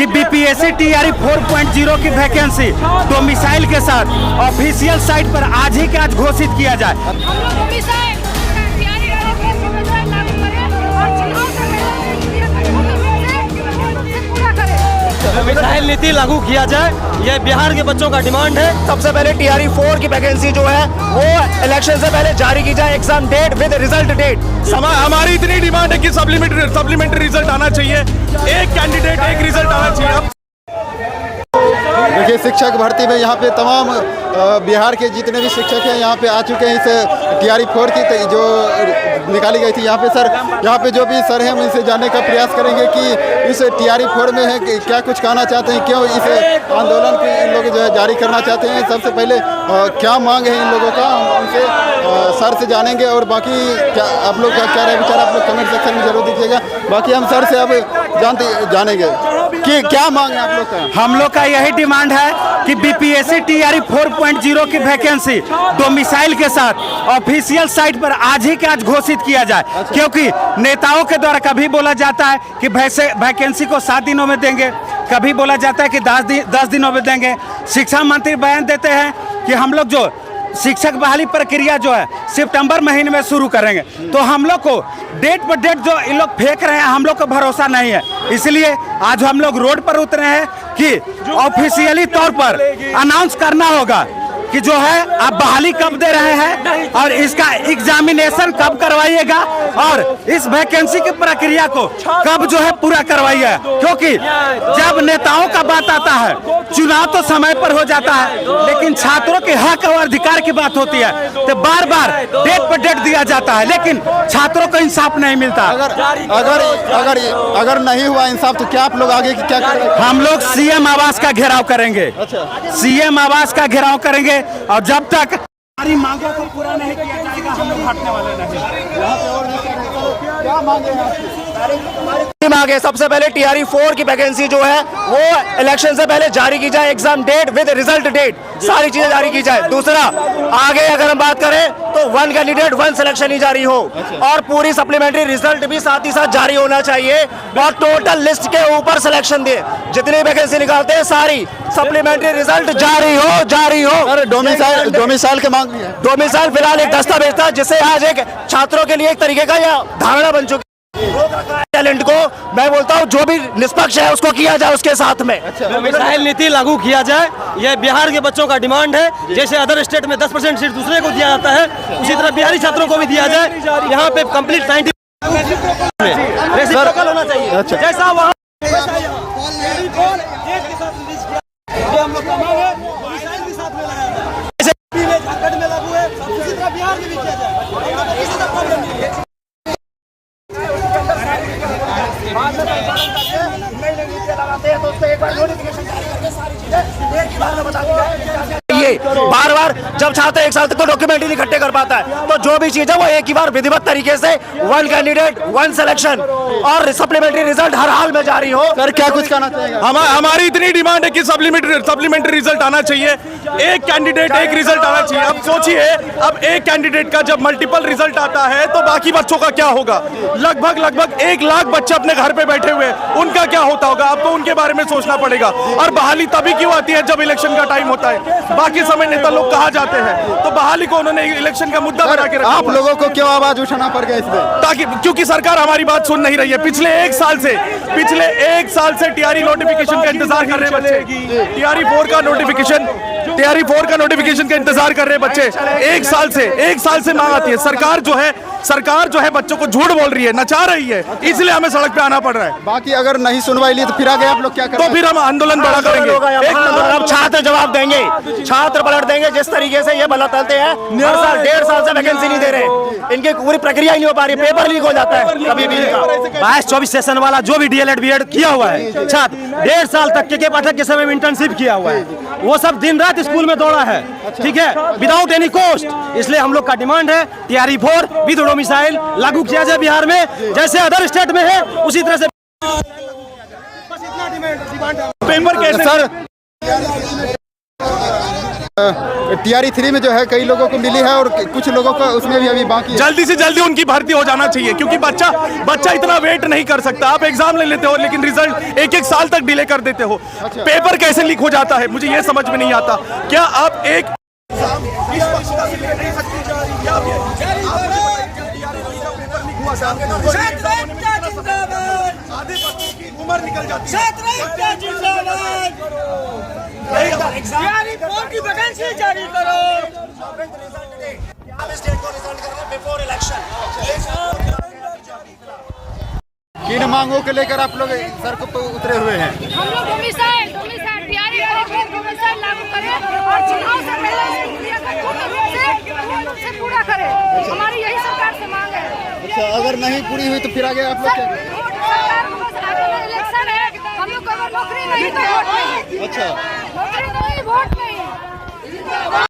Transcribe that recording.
कि BPSC TRE 4.0 की vacancy domicile के साथ ऑफिशियल साइट पर आज ही के आज घोषित किया जाए। डोमिसाइल नीति लागू किया जाए, ये बिहार के बच्चों का डिमांड है। सबसे पहले टीआरई 4 की वैकेंसी जो है वो इलेक्शन से पहले जारी की जाए, exam date with result date. हमारी इतनी डिमांड है कि सप्लीमेंट्री रिजल्ट आना चाहिए, एक कैंडिडेट एक रिजल्ट आना चाहिए। देखिए, शिक्षक भर्ती में यहाँ पे तमाम बिहार के जितने भी शिक्षक हैं यहाँ पे आ चुके हैं। इस टीआरई 4 की जो निकाली गई थी यहाँ पे सर, यहाँ पे जो भी सर हैं हम इनसे जानने का प्रयास करेंगे कि इस टीआरई 4 में है कि क्या कुछ कहना चाहते हैं, क्यों इस आंदोलन को इन लोग जो है जारी करना चाहते हैं। सबसे पहले क्या मांग है इन लोगों का, हम उनसे सर से जानेंगे और बाकी क्या आप लोग का क्या रहे विचार आप लोग कमेंट सेक्शन में जरूर दीजिएगा। बाकी हम सर से अब जानेंगे कि क्या मांग है आप लोग का। हम लोग का यही डिमांड है कि बीपीएससी टीआरई 4.0 की वैकेंसी डोमिसाइल के साथ ऑफिशियल साइट पर आज ही के आज घोषित किया जाए। क्योंकि नेताओं के द्वारा कभी बोला जाता है कि वैकेंसी को 7 दिनों में देंगे, कभी बोला जाता है कि 10 दिनों में देंगे। शिक्षा मंत्री बयान देते हैं कि हम लोग जो शिक्षक बहाली प्रक्रिया जो है सितंबर महीने में शुरू करेंगे। तो हम लोग को डेट पर डेट जो इन लोग फेंक रहे हैं, हम लोग को भरोसा नहीं है। इसलिए आज हम लोग रोड पर उतरे हैं कि ऑफिशियली तौर पर अनाउंस करना होगा कि जो है आप बहाली कब दे रहे हैं और इसका एग्जामिनेशन कब करवाइएगा और इस वैकेंसी की प्रक्रिया को कब जो है पूरा करवाइएगा। क्योंकि जब नेताओं का बात आता है, चुनाव तो समय पर हो जाता है, लेकिन छात्रों के हक और अधिकार की बात होती है तो बार बार डेट पर डेट दिया जाता है, लेकिन छात्रों को इंसाफ नहीं मिलता। अगर नहीं हुआ इंसाफ तो क्या आप लोग आगे क्या करेंगे? हम लोग सीएम आवास का घेराव करेंगे। सीएम आवास का घेराव करेंगे और जब तक हमारी मांगों को पूरा नहीं किया जाएगा हम लोग हटने वाले नहीं। क्या मांगे मांगे सबसे पहले टीआरई 4 की वैकेंसी जो है वो इलेक्शन से पहले जारी की जाए, exam date with result date, सारी चीजें जारी की जाए। दूसरा, आगे अगर हम बात करें तो 1 कैंडिडेट 1 सिलेक्शन ही जारी हो और पूरी सप्लीमेंट्री रिजल्ट भी साथ ही साथ जारी होना चाहिए और टोटल लिस्ट के ऊपर सिलेक्शन दे, जितनी वैकेंसी निकालते हैं सारी सप्लीमेंट्री रिजल्ट जारी हो। डोमिसाइल के मांग है। डोमिसाइल फिलहाल एक दस्तावेज था जिससे आज एक छात्रों के लिए एक तरीके का यह धारणा बन चुकी है। टैलेंट को मैं बोलता हूँ जो भी निष्पक्ष है उसको किया जाए उसके साथ में। डोमिसाइल नीति लागू किया जाए, ये बिहार के बच्चों का डिमांड है। जैसे अदर स्टेट में 10% सीट दूसरे को दिया जाता है, उसी तरह बिहारी छात्रों को भी दिया जाए। यहाँ पे कंप्लीट 90 होना चाहिए। जैसा वहाँ झारखंड में लागू है, उसी तरह बिहार में भी किया जाए। बार बार जब छात्र एक साल तक तो डॉक्यूमेंट ही इकट्ठे कर पाता है, तो जो भी चीज है वो एक ही बार विधिवत तरीके से 1 कैंडिडेट 1 सिलेक्शन और सप्लीमेंट्री रिजल्ट हर हाल में जारी हो। सर क्या कुछ कहना चाहिए? हमारी इतनी डिमांड है कि सप्लीमेंट्री रिजल्ट आना चाहिए, एक कैंडिडेट एक रिजल्ट आना चाहिए। अब सोचिए, अब एक कैंडिडेट का जब मल्टीपल रिजल्ट आता है तो बाकी बच्चों का क्या होगा? लगभग 1 लाख बच्चे अपने घर पे बैठे हुए, उनका क्या होता होगा? आपको उनके बारे में सोचना पड़ेगा। और बहाली तभी क्यों आती है जब इलेक्शन का टाइम होता है, बाकी समय नेता लोग कहा जाते हैं। तो बहाली को उन्होंने इलेक्शन का मुद्दा बना के रखा। आप लोगों को क्यों आवाज उठाना पड़ गया इसमें? ताकि क्योंकि सरकार हमारी बात सुन नहीं रही है। पिछले एक साल से टीआरई नोटिफिकेशन का इंतजार कर रहे बच्चे, टीआरई 4 का नोटिफिकेशन का इंतजार कर रहे बच्चे। एक साल से मांग आती है। सरकार जो है बच्चों को झूठ बोल रही है, नचा रही है, इसलिए हमें सड़क पे आना पड़ रहा है। बाकी अगर नहीं सुनवाई ली तो फिर आगे आप लोग क्या करेंगे? तो फिर हम आंदोलन बड़ा करेंगे। अब छात्र जवाब देंगे, छात्र पलट देंगे। जिस तरीके से ये बला तलते हैं, 1.5 साल से वैकेंसी नहीं दे रहे, इनकी पूरी प्रक्रिया ही नहीं हो पा रही, पेपर लीक हो जाता है कभी भी। 22-24 सेशन वाला जो भी डीएलएड बीएड किया हुआ है छात्र 1.5 साल तक के पाठक के समय में इंटर्नशिप किया हुआ है, वो सब दिन रात स्कूल में दौड़ा है, ठीक है, विदाउट एनी कॉस्ट। इसलिए हम लोग का डिमांड है टीआरई 4 विद डोमिसाइल लागू किया जाए बिहार में, जैसे अदर स्टेट में है उसी तरह से। पेपर कैसे सर टीआरई 3 में जो है कई लोगों को मिली है और कुछ लोगों को उसमें भी अभी बाकी है। जल्दी से जल्दी उनकी भर्ती हो जाना चाहिए, क्योंकि बच्चा इतना वेट नहीं कर सकता। आप एग्जाम ले लेते हो लेकिन रिजल्ट एक साल तक डिले कर देते हो। पेपर कैसे लीक हो जाता है, मुझे ये समझ में नहीं आता। क्या आप एक उम्र निकल जाती है। की वैकेंसी जारी करो। किन मांगों को लेकर आप लोग सड़कों पर उतरे हुए हैं? हम लोग डोमिसाइल टीआरई लागू करें और चुनाव से पहले इसकी क्रिया को पूर्ण रूप से पूरा करें। हमारी यही सरकार से मांग है। अच्छा, अगर नहीं पूरी हुई तो फिर आगे आप लोग क्या? सरकार को बस आगे में इलेक्शन है, हम लोग को अगर नौकरी नहीं तो वोट नहीं। अच्छा, नौकरी नहीं वोट नहीं।